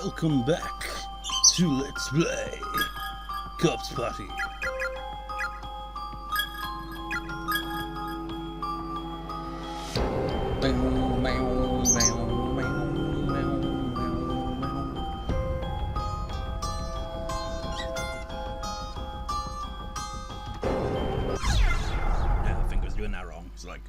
Welcome back to Let's Play Corpse Party. Yeah, I think I was doing that wrong. It's like...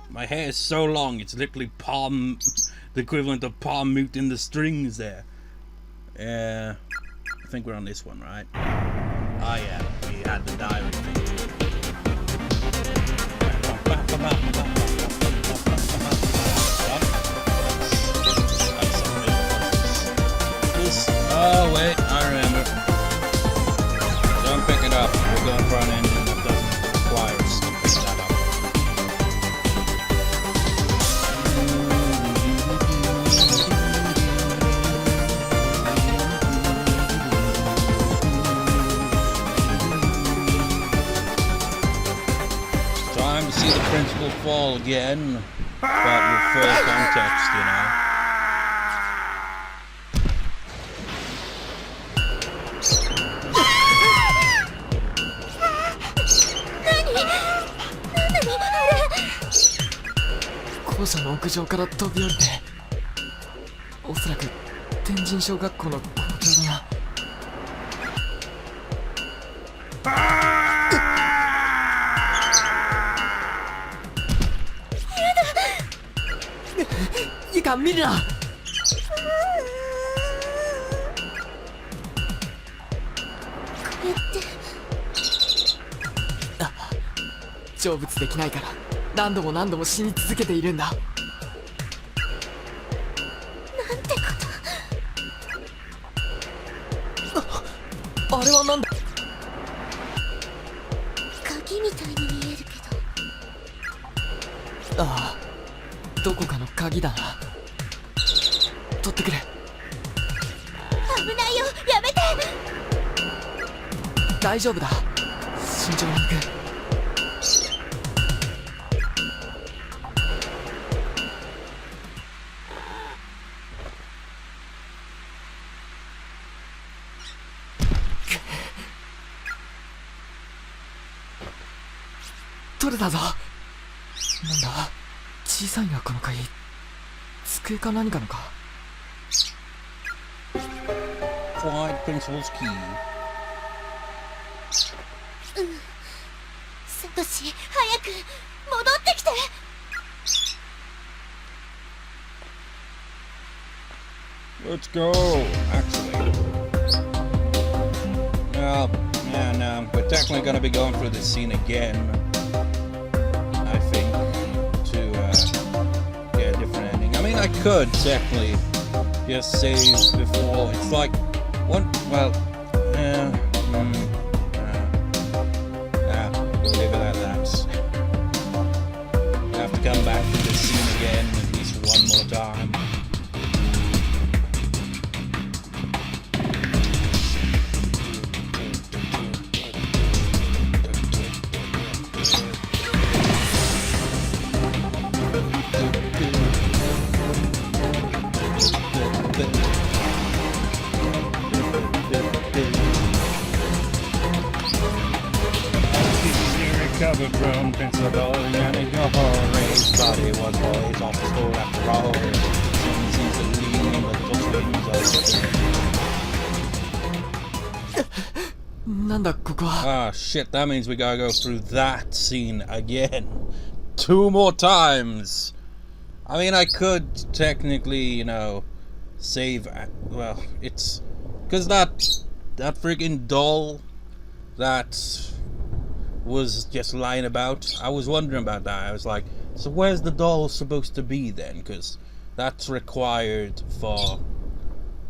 My hair is so long, it's literally palm, the equivalent of palm muting the strings there. I think we're on this one, right? Oh yeah, we had the diary thing. Oh wait, I remember. Don't pick it up, we're going for an engine that doesn't require us to pick that up. Time to see the principal fall again, but with full context, you know.校舎の屋上から飛び降りて、おそらく天神小学校の校長だな。ゆか、見るな。成仏できないから何度も何度も死に続けているんだ。なんてこと。あれはなんだ。鍵みたいに見えるけど。ああ、どこかの鍵だな。取ってくれ。危ないよ、やめて。大丈夫だ、慎重に行く。取れたぞ。なんだ、小さいなこの鍵。机か何かのか。Quiet Principal's Key. サトシ、早く戻ってきて。Let's go, actually. Well, yeah, no, we're definitely going to be going through this scene again. I think, to get a different ending. I mean, I could definitely just save before. It's like, what? Well, we'll leave it at that. I have to come back to this scene again at least one more time. Recovered from Principal and his body was always off the school after all. Since he's leading the dustbins. なんだここは。Ah, shit, that means we gotta go through that scene again. 2 more times! I mean, I could technically, you know, save... Well, it's... Because that freaking doll that was just lying about, I was wondering about that. I was like, so where's the doll supposed to be then? Because that's required for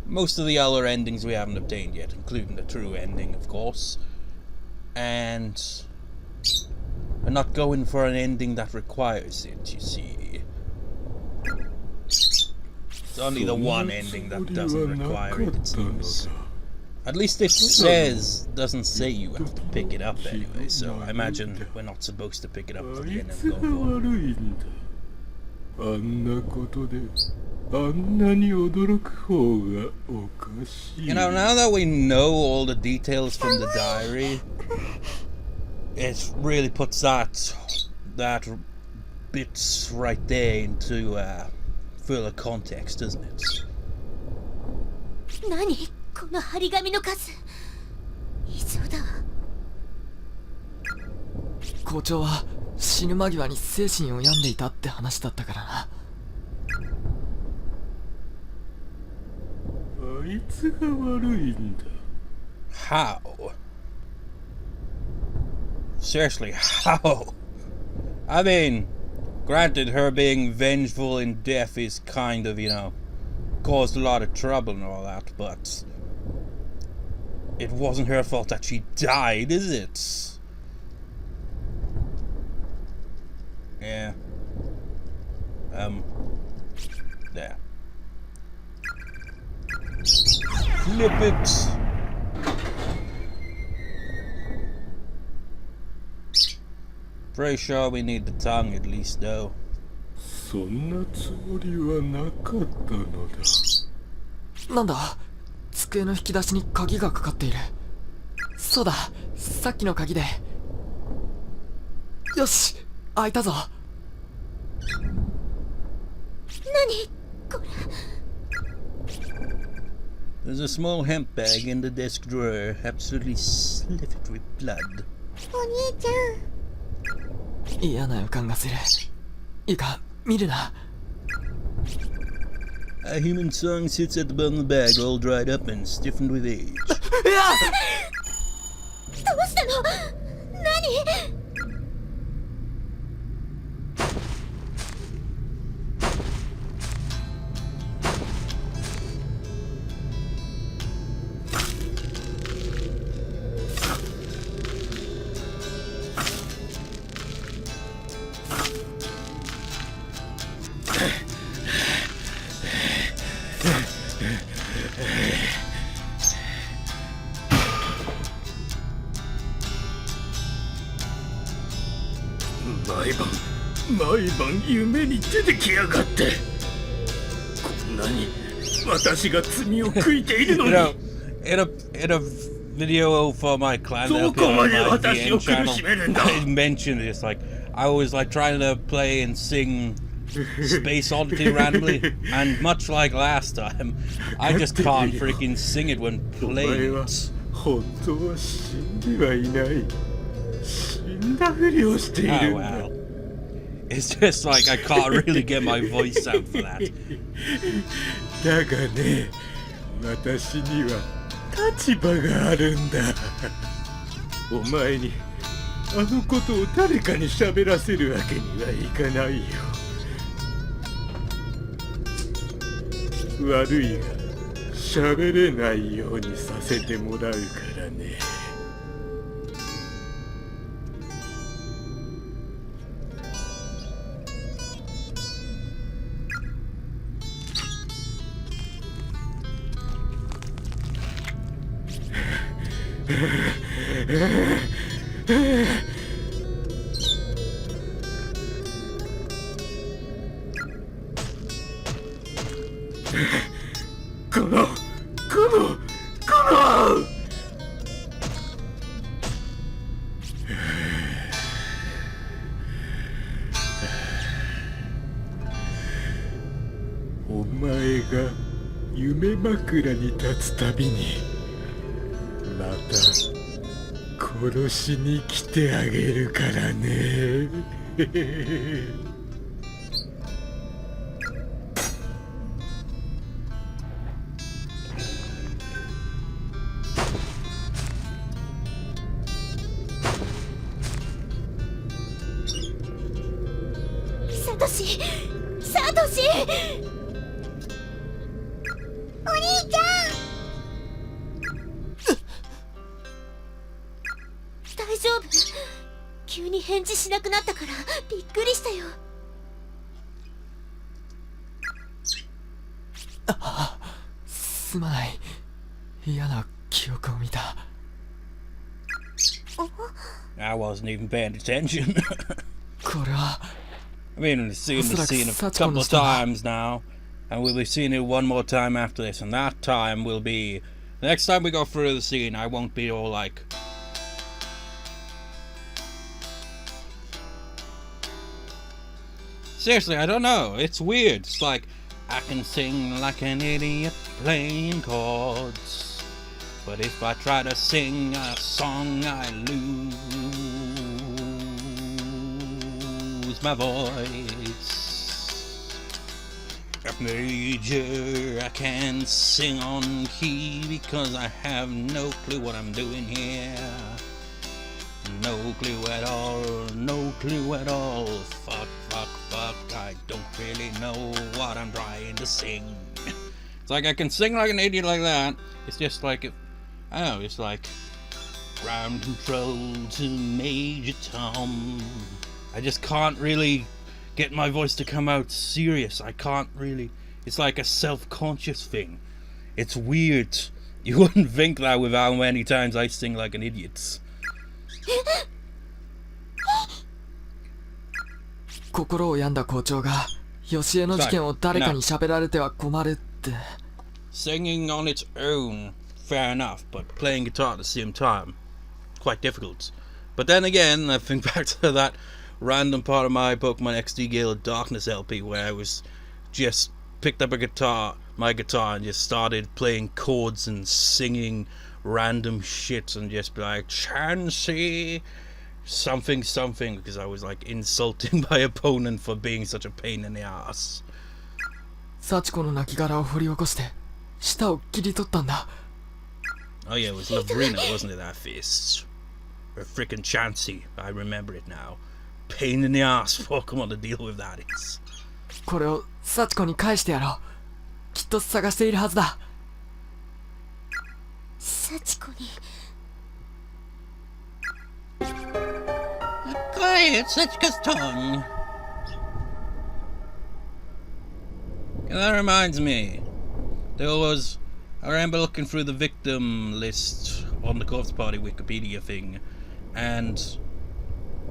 most of the other endings we haven't obtained yet, including the true ending, of course. And we're not going for an ending that requires it, you see. It's only the one ending that doesn't require it, it seems. At least it says, doesn't say you have to pick it up anyway, so I imagine we're not supposed to pick it up to the end and go on. あんなことであんなに驚く方がおかしい。 You know, now that we know all the details from the diary, it really puts that bit right there into fuller context, doesn't it? 何この張り紙の数、異常だわ。校長は死ぬ間際に精神を病んでいたって話だったからな。あいつが悪いんだ。 How? Seriously, how? I mean, granted, her being vengeful in death is kind of, you know, caused a lot of trouble and all that, but it wasn't her fault that she died, is it? Yeah. There. Flip it! Pretty sure we need the tongue at least, though. そんなつもりはなかったのだ。なんだ、机の引き出しに鍵がかかっている。そうだ、さっきの鍵で。よし、開いたぞ。何これ。 There's a small hemp bag in the desk drawer, absolutely slivered with blood. お兄ちゃん。嫌な予感がする。いいか、見るな。A human song sits at the bottom of the bag, all dried up and stiffened with age. いや、どうしたの？何？ 毎晩夢に出てきやがって。こんなに私が罪を悔いているのに。You know, in a video for my clan, they'll be on my VN channel. I mentioned this, like, I was like trying to play and sing Space Oddity randomly, and much like last time, I just can't freaking sing it when playing it. 本当は死んではいない。死んだふりをしているんだ。 Oh well. It's just like I can't really get my voice out for that. だがね、私には立場があるんだ。お前にあのことを誰かに喋らせるわけにはいかないよ。悪いが喋れないようにさせてもらうからね。このお前が夢枕に立つたびにまた殺しに来てあげるからね。サトシ！お兄ちゃん！大丈夫？急に返事しなくなったからびっくりしたよ。すまない。嫌な記憶を見た。 I wasn't even paying attention. これは I mean, we've seen the scene a couple of times now, and we'll be seeing it one more time after this, and that time will be... Next time we go through the scene, I won't be all like... Seriously, I don't know. It's weird. It's like, I can sing like an idiot playing chords, but if I try to sing a song, I lose my voice. F major, I can't sing on key because I have no clue what I'm doing here. No clue at all, no clue at all. Fuck, fuck, fuck, I don't really know what I'm trying to sing. It's like I can sing like an idiot like that. It's just like, I don't know, it's like ground control to Major Tom. I just can't really get my voice to come out serious. I can't really, it's like a self-conscious thing. It's weird. You wouldn't think that with how many times I sing like an idiot. 心を病んだ校長がヨシエの事件を誰かに喋られては困るって。 Singing on its own, fair enough, but playing guitar at the same time, quite difficult. But then again, I think back to that random part of my Pokemon XD Gale of Darkness LP where I was just picked up my guitar and just started playing chords and singing random shit and just be like, Chansey something something, because I was like insulting my opponent for being such a pain in the ass. 幸子の亡骸を掘り起こして舌を切り取ったんだ。 Oh yeah, it was Lavrina, wasn't it, that fist? Or frickin' Chansey, I remember it now. Pain in the ass, Pokemon to deal with that is. これを幸子に返してやろう。きっと探しているはずだ。 幸子に Quiet, Sachika's tongue. Yeah, that reminds me. I remember looking through the victim list on the Corpse Party Wikipedia thing, and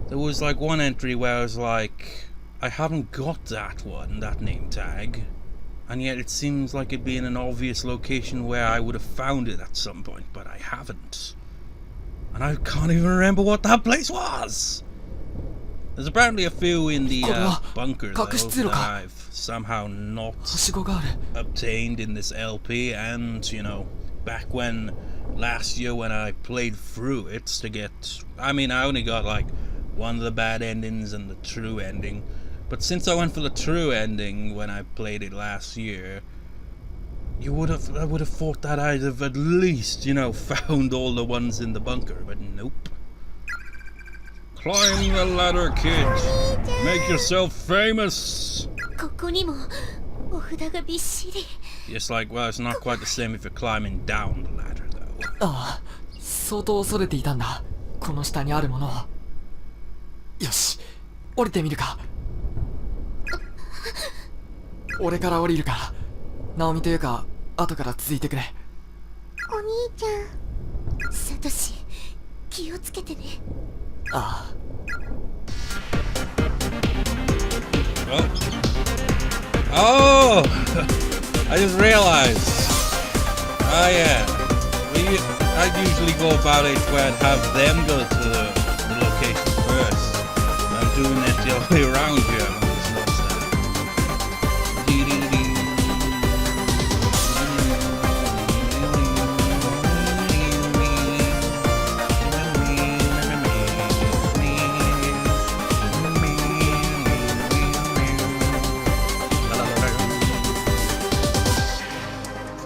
there was like one entry where I was like, I haven't got that name tag, and yet it seems like it'd be in an obvious location where I would have found it at some point, but I haven't. And I can't even remember what that place was! There's apparently a few in the bunker though, that I've somehow not obtained in this LP, and, you know, back when, last year when I played through it to get... I mean, I only got like one of the bad endings and the true ending, but since I went for the true ending when I played it last year, I would have thought that I'd have at least, you know, found all the ones in the bunker, but nope. Climb the ladder, kid. Make yourself famous. ここにもお札がびっしり。 Just like, well, it's not quite the same if you're climbing down the ladder, though. ああ、相当恐れていたんだ。この下にあるものを。よし、降りてみるか。俺から降りるから。ナオミというか、後から続いてくれ。お兄ちゃん。サトシ、気をつけてね。ああ。 Oh! I just realized. Oh yeah. I'd usually go about it where I'd have them go to the location first. I'm doing it the other way around here. I'm just lost that.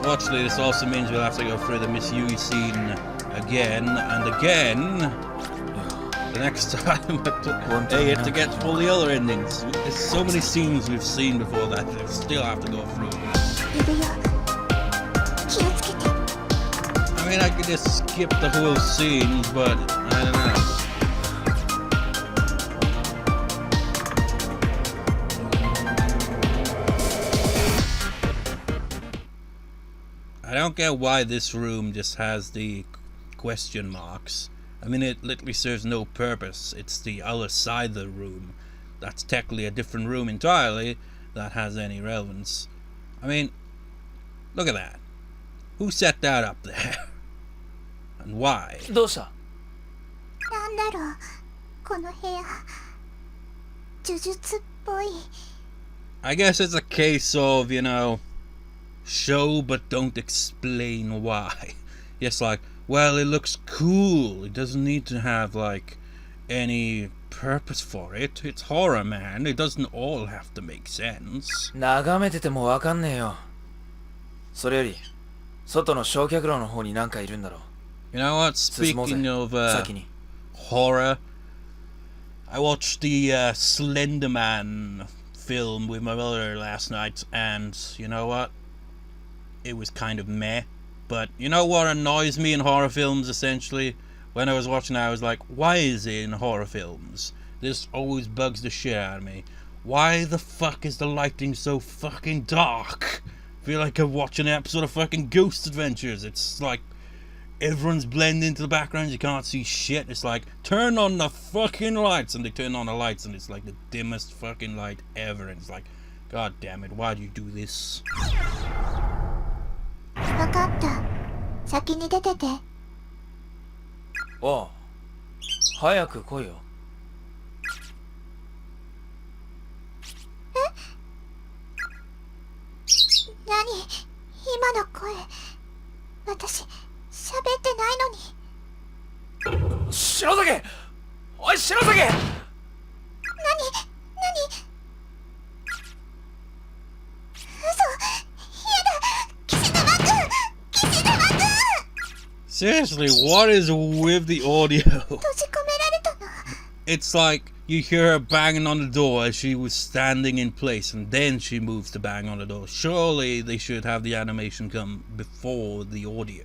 Fortunately, this also means we'll have to go through the Miss Yui scene again and again the next time I get to get all the other endings. There's so many scenes we've seen before that we still have to go through. I mean, I could just skip the whole scene, but I don't know. I don't get why this room just has the question marks. I mean, it literally serves no purpose. It's the other side of the room that's technically a different room entirely that has any relevance. I mean, look at that. Who set that up there? And why? どうした？なんだろうこの部屋呪術っぽい。 I guess it's a case of, you know, show but don't explain why. Yes, like, well, it looks cool. It doesn't need to have, like, any purpose for it. It's horror, man. It doesn't all have to make sense. 眺めててもわかんねえよ。それより、外の焼却炉の方になんかいるんだろう。 You know what? Speaking of 先に。 horror, I watched the Slender Man film with my brother last night, and you know what? It was kind of meh. But you know what annoys me in horror films, essentially? When I was watching it, I was like, why is it in horror films? This always bugs the shit out of me. Why the fuck is the lighting so fucking dark? I feel like I'm watching an episode of fucking Ghost Adventures. It's like everyone's blending into the background, you can't see shit. It's like, turn on the fucking lights, and they turn on the lights and it's like the dimmest fucking light ever, and it's like, god damn it, why do you do this? わかった。先に出てて。おう、早く来いよ。何？今の声。私、喋ってないのに。白崎！おい、白崎！何？Seriously, what is with the audio? It's like you hear her banging on the door as she was standing in place, and then she moves to bang on the door. Surely they should have the animation come before the audio.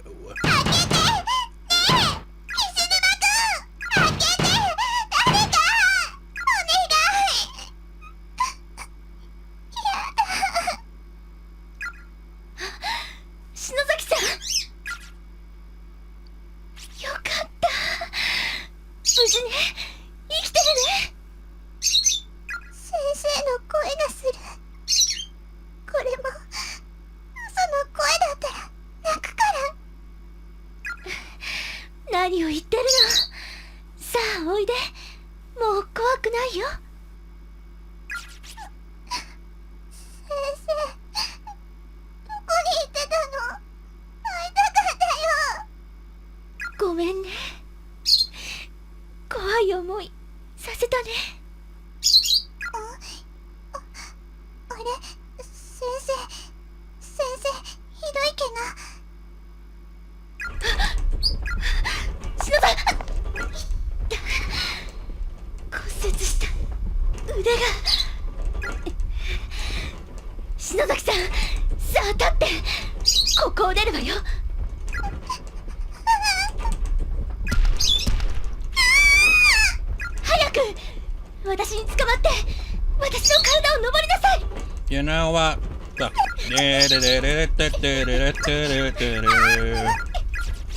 You know what? The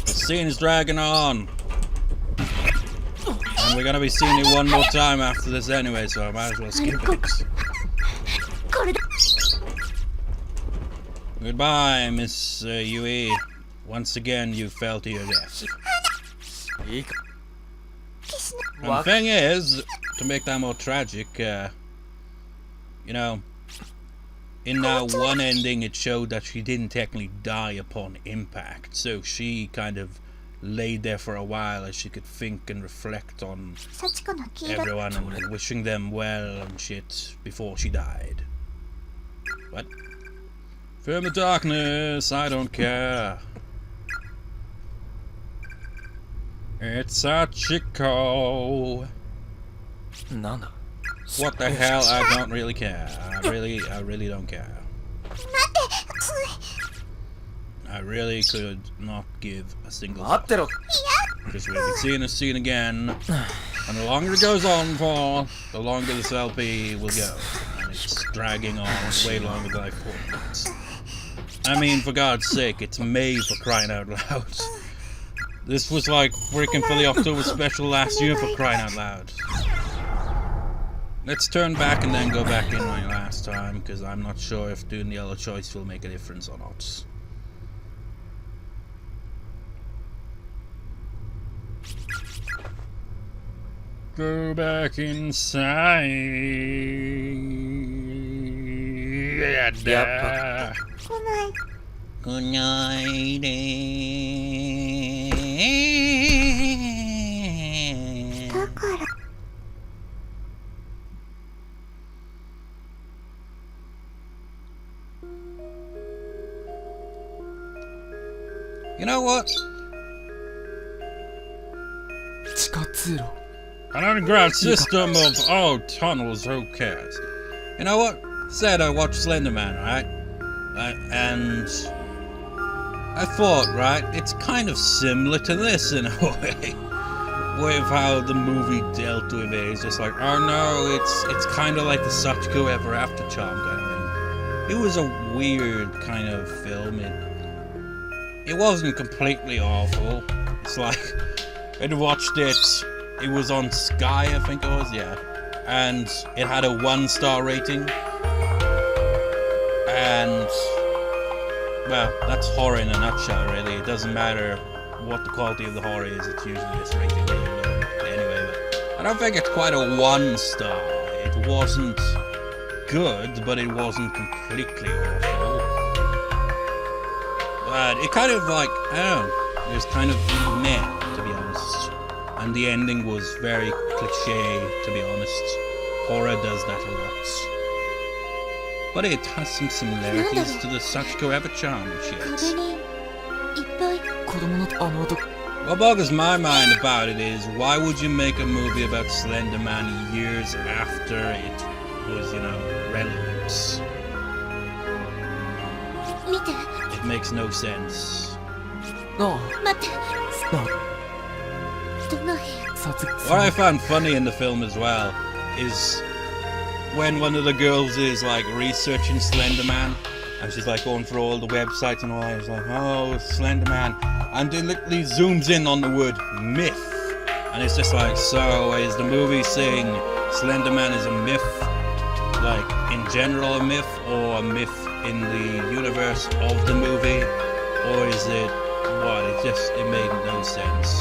scene is dragging on. And we're gonna be seeing it one more time after this anyway, so I might as well skip it. Goodbye, Miss Yui. Once again, you fell to your death. And the thing is, to make that more tragic, you know, in that one ending it showed that she didn't technically die upon impact, so she kind of laid there for a while as she could think and reflect on everyone and wishing them well and shit before she died. What? Fear the darkness, I don't care. It's Sachiko. Nana. What the hell? I don't really care. I really don't care. I really could not give a single fuck. Because we'll be seeing this scene again, and the longer it goes on for, the longer this LP will go. And it's dragging on way longer than I thought. I mean, for God's sake, it's May, for crying out loud. This was like freaking for the October special last year, for crying out loud. Let's turn back and then go back in like last time, because I'm not sure if doing the other choice will make a difference or not. Go back inside. Yep. 来ない Good night. Eh. だから You know what? 地下通路 An underground system of tunnels, who cares? You know what? Said I watched Slender Man, right? And I thought, right, it's kind of similar to this in a way. With how the movie dealt with it. It's just like, oh no, it's kind of like the Sachiko Ever After charm kind of thing. It was a weird kind of film. It wasn't completely awful. It's like, I'd watched it. It was on Sky, I think it was, yeah. And it had a 1-star rating. And, well, that's horror in a nutshell, really. It doesn't matter what the quality of the horror is, it's usually just rated really low. Anyway, but I don't think it's quite a 1-star. It wasn't good, but it wasn't completely awful. But it kind of like, I don't know, it was kind of meh, to be honest. And the ending was very cliche, to be honest. Horror does that a lot. But it has some similarities to the Sachiko Ever charm shit. 壁にいっぱい 子供のあの男 What boggles my mind about it is, why would you make a movie about Slender Man years after it was, you know, relevant? 見て It makes no sense. あ待ってあどの部屋 殺 What I found funny in the film as well is when one of the girls is like researching Slender Man, and she's like going through all the websites and all that. It's like, oh, Slender Man, and it literally zooms in on the word myth, and it's just like, so is the movie saying Slender Man is a myth, like in general a myth, or a myth in the universe of the movie, or is it what? It made no sense.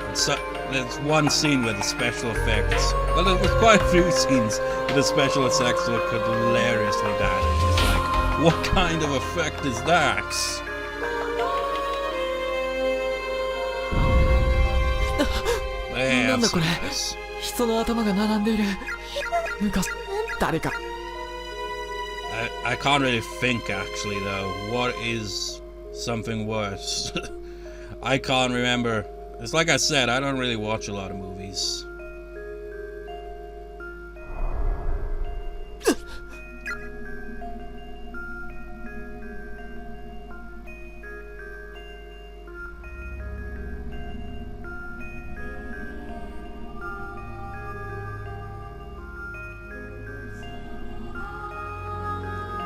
And so there's one scene where the special effects, well, there was quite a few scenes where the special effects look hilariously bad. It's like, what kind of effect is that? Yeah, なんだこれ yes. 人の頭が並んでいる昔誰か I can't really think actually though. What is something worse? I can't remember. It's like I said, I don't really watch a lot of movies.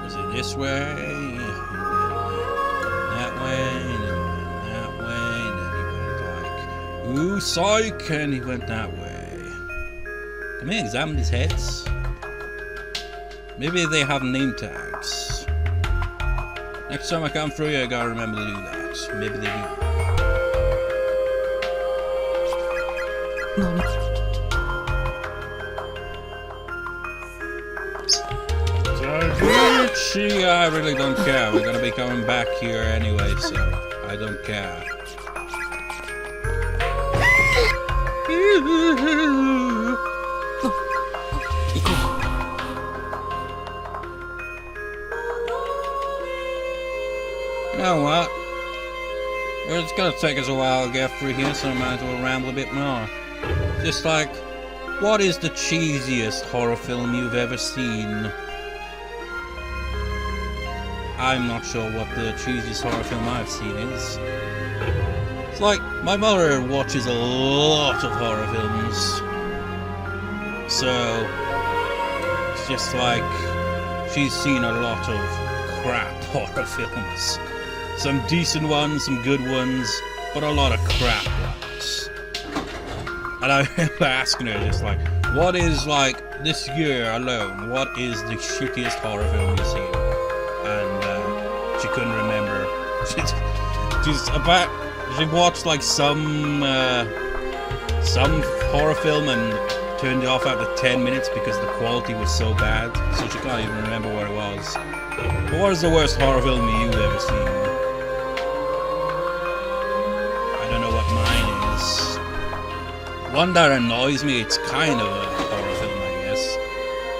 Was it this way? That way? That way? And then he went like, ooh, psych! And he went that way. Can we examine his heads? Maybe they have name tags. Next time I come through here, I gotta remember to do that. Maybe they do. 何 Gee, I really don't care. We're gonna be coming back here anyway, so I don't care. You 行こ know what? It's gonna take us a while to get through here, so I might as well ramble a bit more. Just like, what is the cheesiest horror film you've ever seen? I'm not sure what the cheesiest horror film I've seen is. It's like, my mother watches a lot of horror films. So, it's just like, she's seen a lot of crap horror films. Some decent ones, some good ones, but a lot of crap ones. And I remember asking her just like, what is like this year alone, what is the shittiest horror film you've seen? And she couldn't remember. She watched like some horror film and turned it off after 10 minutes because the quality was so bad, so she can't even remember what it was. But what is the worst horror film you've ever seen? I don't know what mine is. One that annoys me, it's kind of a horror film, I guess.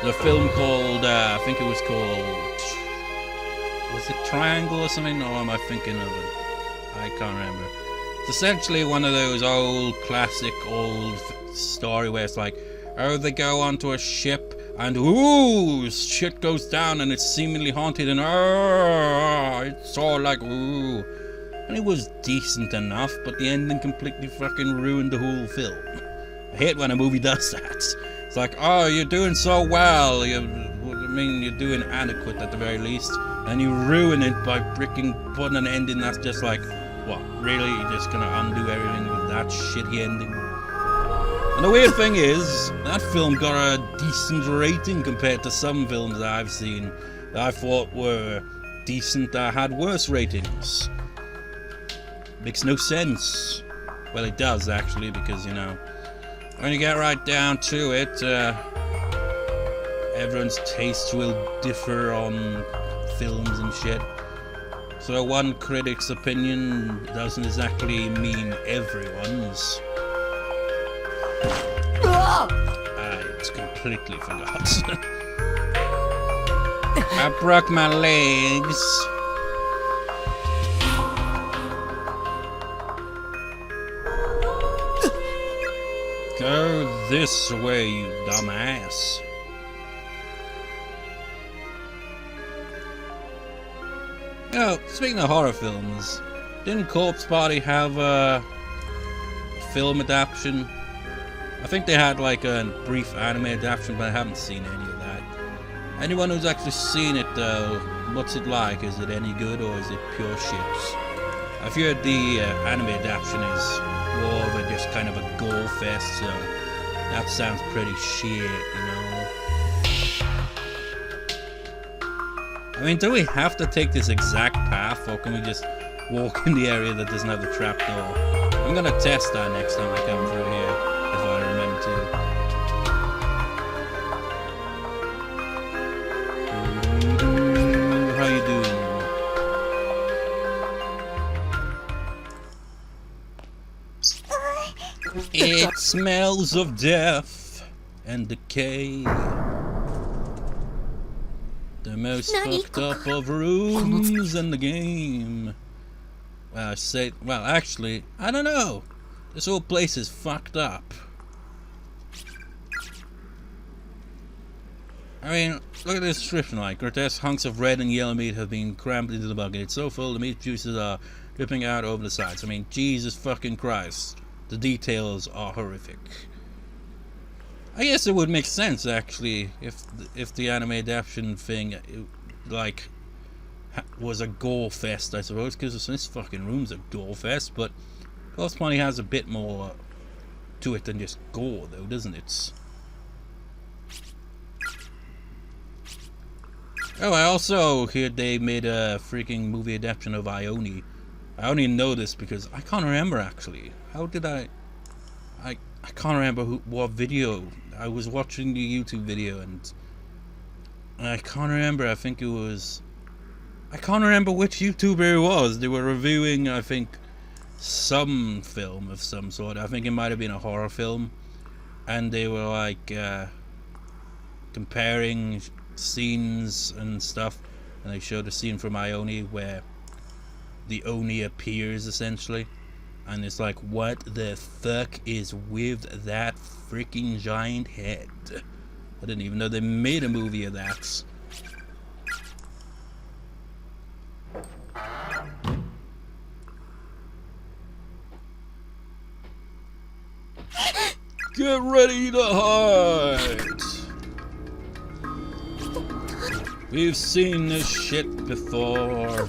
The film called, I think it was called, was it Triangle or something? Or am I thinking of it? I can't remember. It's essentially one of those old, classic, old story where it's like, oh, they go onto a ship and ooh, shit goes down and it's seemingly haunted and it's all like ooh. And it was decent enough, but the ending completely fucking ruined the whole film. I hate when a movie does that. It's like, oh, you're doing so well, you're doing adequate at the very least, and you ruin it by freaking putting an ending that's just like, what, really? You're just gonna undo everything with that shitty ending? And the weird thing is, that film got a decent rating compared to some films that I've seen that I thought were decent that had worse ratings. Makes no sense. Well, it does actually, because, you know, when you get right down to it, everyone's tastes will differ on films and shit. So one critic's opinion doesn't exactly mean everyone's. I completely forgot. I broke my legs. Go this way, you dumbass. Oh, speaking of horror films, didn't Corpse Party have a film adaptation? I think they had like a brief anime adaptation, but I haven't seen any of that. Anyone who's actually seen it though, what's it like? Is it any good or is it pure shit? I've heard the anime adaptation is more of a just kind of a gore fest, so that sounds pretty shit, you know? I mean, do we have to take this exact path, or can we just walk in the area that doesn't have the trapdoor? I'm gonna test that next time I come through here, if I remember to. How you doing? It smells of death and decay. The most fucked up of rooms in the game. Well, actually, I don't know. This whole place is fucked up. I mean, look at this description like. Grotesque hunks of red and yellow meat have been crammed into the bucket. It's so full the meat juices are dripping out over the sides. I mean, Jesus fucking Christ. The details are horrific. I guess it would make sense actually if the anime adaptation thing was a gore fest, I suppose, because this fucking room's a gore fest. But Corpse Party has a bit more to it than just gore, though, doesn't it? Oh, I also heard they made a freaking movie adaptation of Ayumi. I only know this because I can't remember actually. How did I can't remember what video. I was watching the YouTube video and I can't remember. I think it was, I can't remember which YouTuber it was. They were reviewing, I think, some film of some sort. I think it might have been a horror film, and they were like comparing scenes and stuff, and they showed a scene from Ayumi where the Oni appears essentially, and it's like, what the fuck is with that freaking giant head? I didn't even know they made a movie of that. Get ready to hide! We've seen this shit before.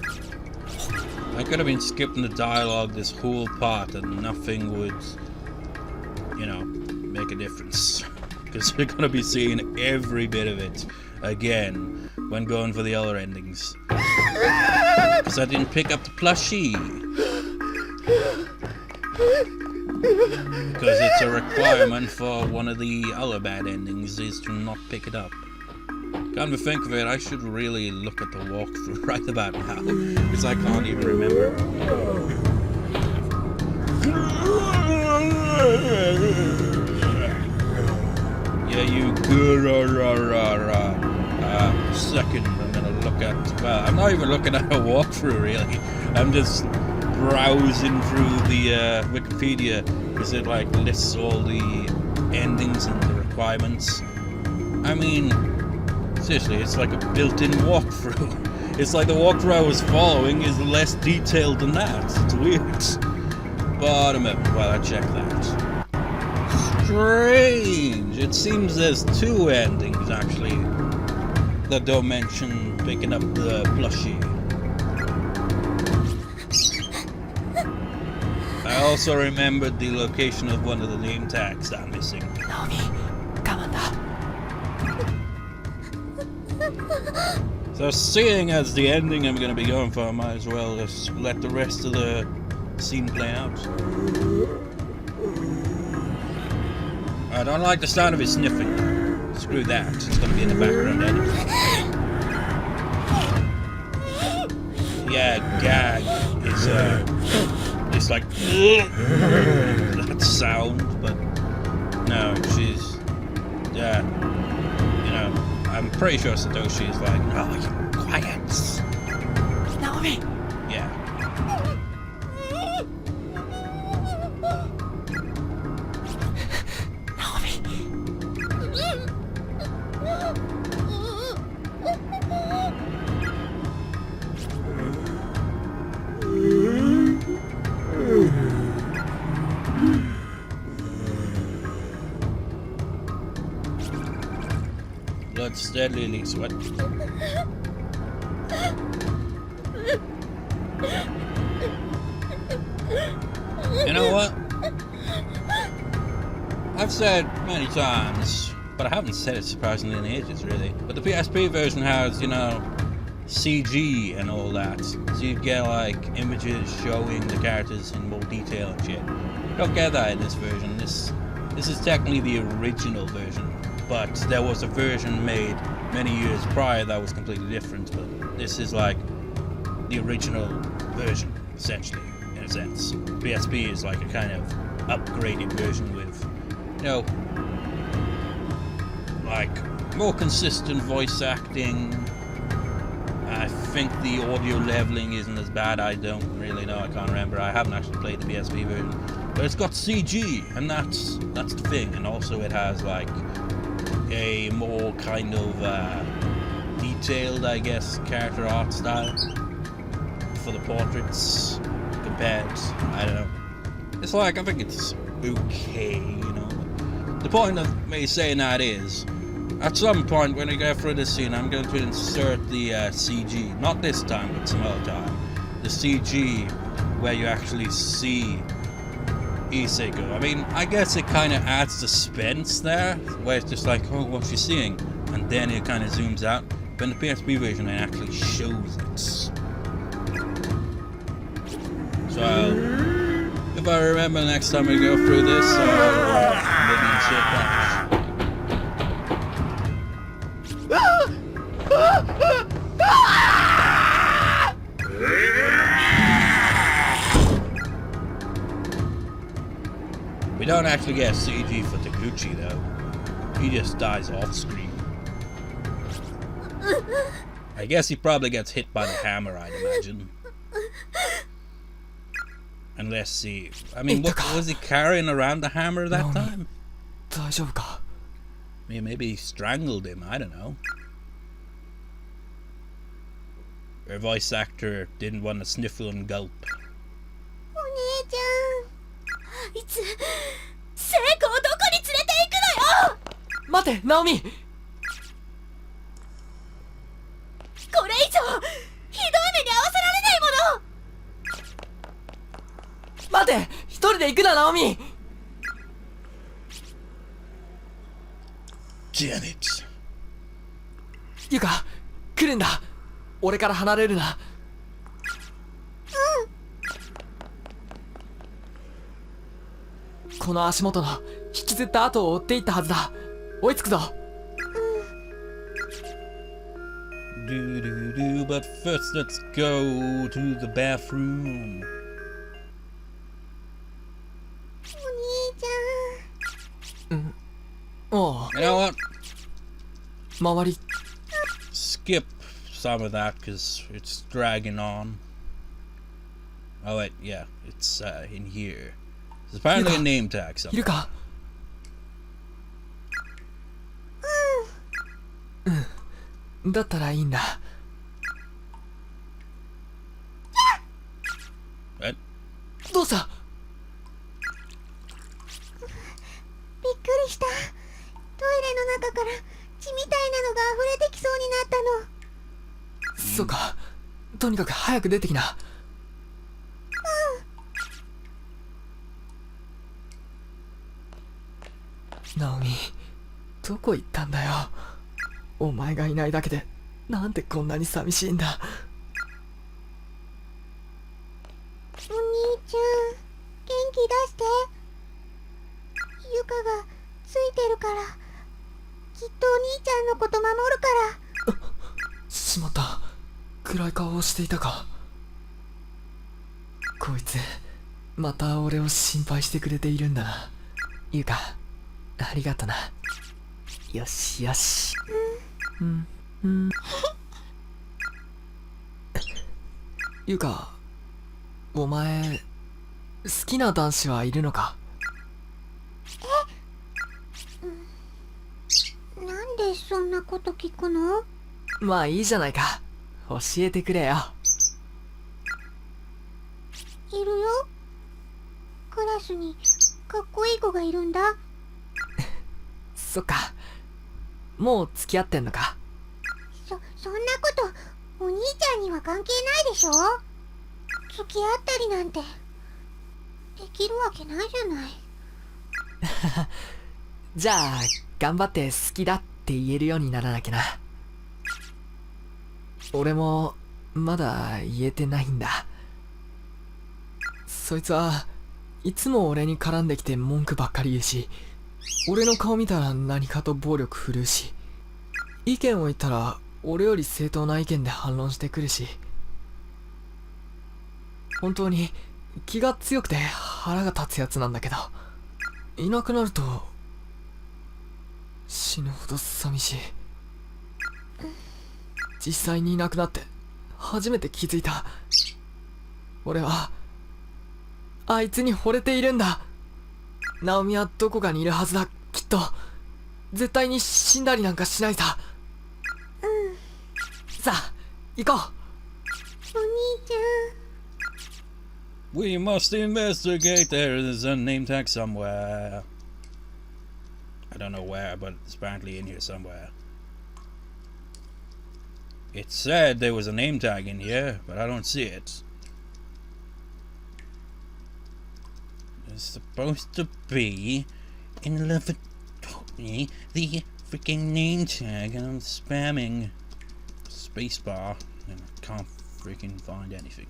I could have been skipping the dialogue this whole part and nothing would, you know, make a difference. Because we're gonna be seeing every bit of it again when going for the other endings. Because I didn't pick up the plushie. Because it's a requirement for one of the other bad endings is to not pick it up. Come to think of it, I should really look at the walkthrough right about now, because I can't even remember. Yeah, you second, I'm gonna look at, well, I'm not even looking at a walkthrough really, I'm just browsing through the Wikipedia, because it like lists all the endings and the requirements. I mean, seriously, it's like a built-in walkthrough. It's like the walkthrough I was following is less detailed than that. It's weird. But well, I checked that. Strange. It seems there's two endings actually that don't mention picking up the plushie. I also remembered the location of one of the name tags that I'm missing. Naomi, come on now. So seeing as the ending I'm going to be going for, I might as well just let the rest of the scene play out. I don't like the sound of his sniffing. Screw that, it's going to be in the background anyway. Yeah, gag is it's like that sound, but no, she's you know, I'm pretty sure Satoshi is like, no, quiet. Naomi! Yeah. Naomi! Blood steadily sweat. You know what? I've said many times, but I haven't said it surprisingly in ages really. But the PSP version has, you know, CG and all that. So you get like images showing the characters in more detail and shit. You don't get that in this version. This is technically the original version. But there was a version made many years prior that was completely different, but this is like the original version, essentially, in a sense. PSP is like a kind of upgraded version with, you know, like more consistent voice acting. I think the audio leveling isn't as bad, I don't really know, I can't remember, I haven't actually played the PSP version. But it's got CG, and that's the thing, and also it has like a more kind of detailed, I guess, character art style for the portraits compared, I don't know. It's like, I think it's okay, you know. The point of me saying that is, at some point when I go through this scene, I'm going to insert the CG, not this time, but some other time, the CG where you actually see Seiko. I mean, I guess it kind of adds suspense there, where it's just like, oh, what's she seeing? And then it kind of zooms out. But in the PSP version, it actually shows it. So, if I remember next time we go through this, maybe insert that. We don't actually get CG for Taguchi though. He just dies off screen. I guess he probably gets hit by the hammer, I'd imagine. Unless he... I mean, what was he carrying around the hammer that time? Maybe he strangled him, I don't know. Her voice actor didn't want to sniffle and gulp. いつ聖子をどこに連れて行くのよ。待て、ナオミ。行くな、ナオミ。 Damn it. ユカ、来るんだ。俺から離れるな。この足元の引きずった後を追っていったはずだ。追いつくぞ。But first let's go to the bathroom. お兄ちゃん。おう、 You know what? 周り Skip some of that because it's dragging on. Oh wait, yeah, it's in here. There's apparently a name tag いる somewhere. か。だったらいいんだ。 What? どうした。びっくりした。トイレの中から血みたいなのが溢れてきそうになったの。そうか。とにかく早く出てきな。ナオミ、どこ行ったんだよ。お前がいないだけでなんでこんなに寂しいんだ。お兄ちゃん、元気出して。ユカがついてるから、きっとお兄ちゃんのこと守るから。しまった。暗い顔をしていたか。こいつまた俺を心配してくれているんだな。ユカ、ありがとな。よしよし。ユカ、お前好きな男子はいるのか。なんでそんなこと聞くの？まあいいじゃないか。教えてくれよ。いるよ。クラスにかっこいい子がいるんだ。そっか。もう付き合ってんのか。そんなことお兄ちゃんには関係ないでしょ。付き合ったりなんてできるわけないじゃない。じゃあ頑張って好きだって言えるようにならなきゃな。俺もまだ言えてないんだ。そいつはいつも俺に絡んできて文句ばっかり言うし、俺の顔見たら何かと暴力振るうし、意見を言ったら俺より正当な意見で反論してくるし、本当に気が強くて腹が立つやつなんだけど、いなくなると死ぬほど寂しい。実際にいなくなって初めて気づいた。俺はあいつに惚れているんだ。ナオミはどこかにいるはずだ。きっと絶対に死んだりなんかしないさ。さあ行こう。お兄ちゃん。We must investigate. There's a name tag somewhere. I don't know where, but it's apparently in here somewhere. It said there was a name tag in here, but I don't see it. It's supposed to be in the lavatory, the freaking name tag, and I'm spamming spacebar and I can't freaking find anything.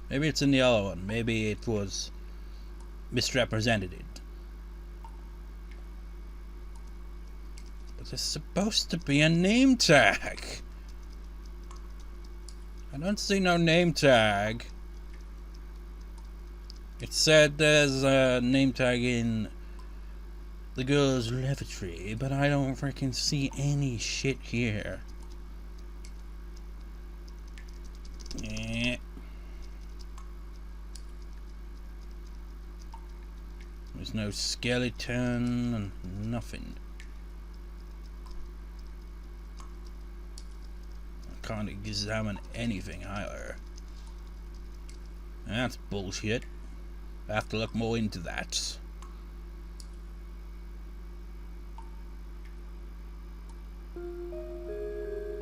Maybe it's in the other one. Maybe it was misrepresented. But there's supposed to be a name tag. I don't see no name tag. It said there's a name tag in the girl's lavatory, but I don't freaking see any shit here. Yeah. There's no skeleton and nothing. I can't examine anything either. That's bullshit. I have to look more into that.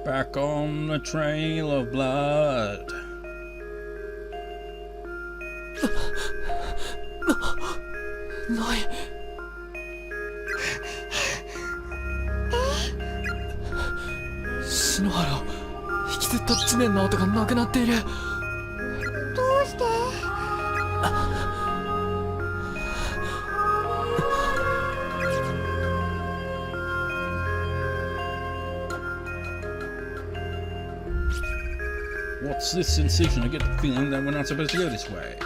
Back on the trail of blood. ない。篠原を引きずった地面の跡がなくなっている。どうして？ What's this sensation? I get the feeling that we're not supposed to go this way.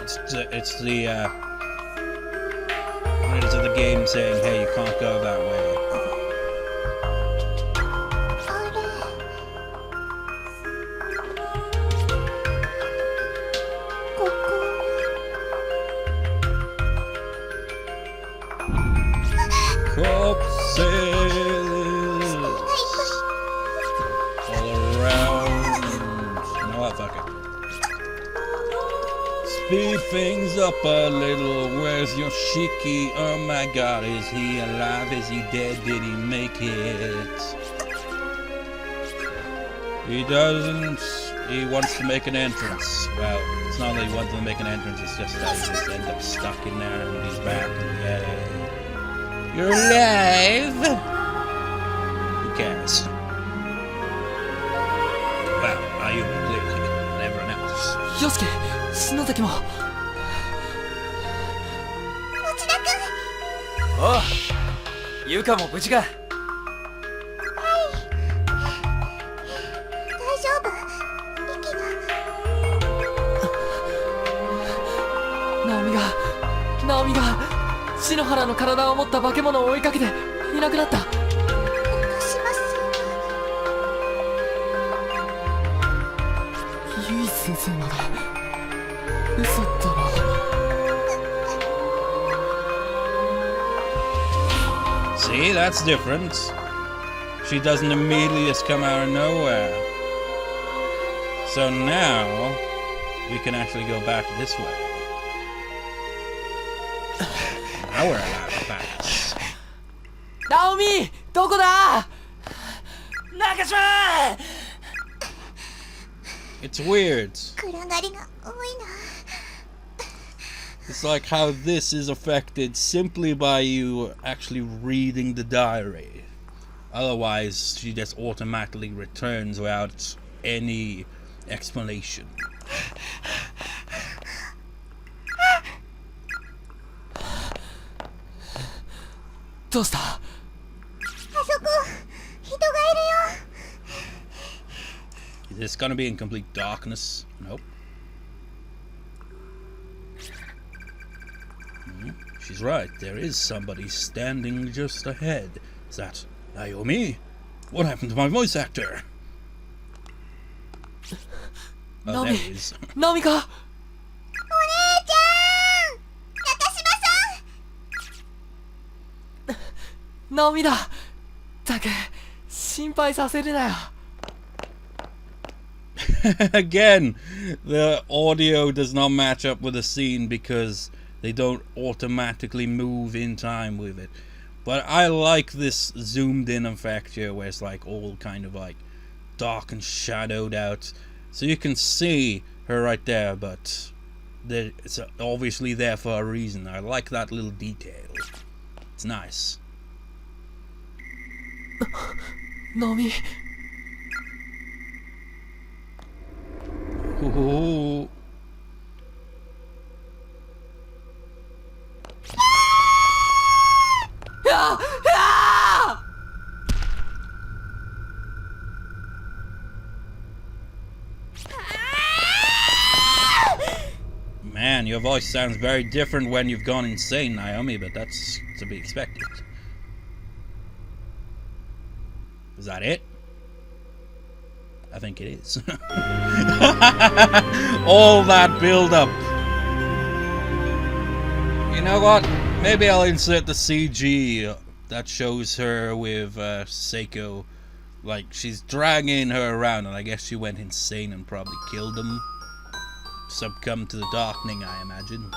It's the words of the game saying, hey, you can't go that way. ここ。 Corpses all around. You know what? Fuck it. Speed things up a little. Where's Yoshiki? Oh my god, is he alive? Is he dead? Did he make it? He doesn't. He wants to make an entrance. Well, it's not that he wants to make an entrance, it's just that he just ends up stuck in there and he's back. Yay. You're alive! Who cares? Well, Ayumi, clearly, and everyone else. Yoshiki, 篠崎も。内田君。おう、ゆかも無事か。大丈夫？息が。ナオミが篠原の体を持った化け物を追いかけていなくなった。します。ユイ先生まで嘘だろ。See, that's different. She doesn't immediately just come out of nowhere. So now we can actually go back this way. Now we're allowed to pass. ナオミ、どこだ？中島！ It's weird. 暗がりが多いな。 It's like how this is affected simply by you actually reading the diary. Otherwise, she just automatically returns without any explanation. どうした？あそこ、人がいるよ。 Is this gonna be in complete darkness? Nope. She's right, there is somebody standing just ahead. Is that Naomi? What happened to my voice actor? Oh, there he is. ナオミか？お姉ちゃん！中島さん！ナオミだ。ったく心配させるなよ。Again, the audio does not match up with the scene because they don't automatically move in time with it. But I like this zoomed in effect here where it's like all kind of like dark and shadowed out. So you can see her right there, but it's obviously there for a reason. I like that little detail. It's nice. ナオミ。 Ooh. Man, your voice sounds very different when you've gone insane, Naomi, but that's to be expected. Is that it? I think it is. All that build-up. You know what? Maybe I'll insert the CG that shows her with Seiko. Like, she's dragging her around, and I guess she went insane and probably killed them. Succumb to the darkening, I imagine.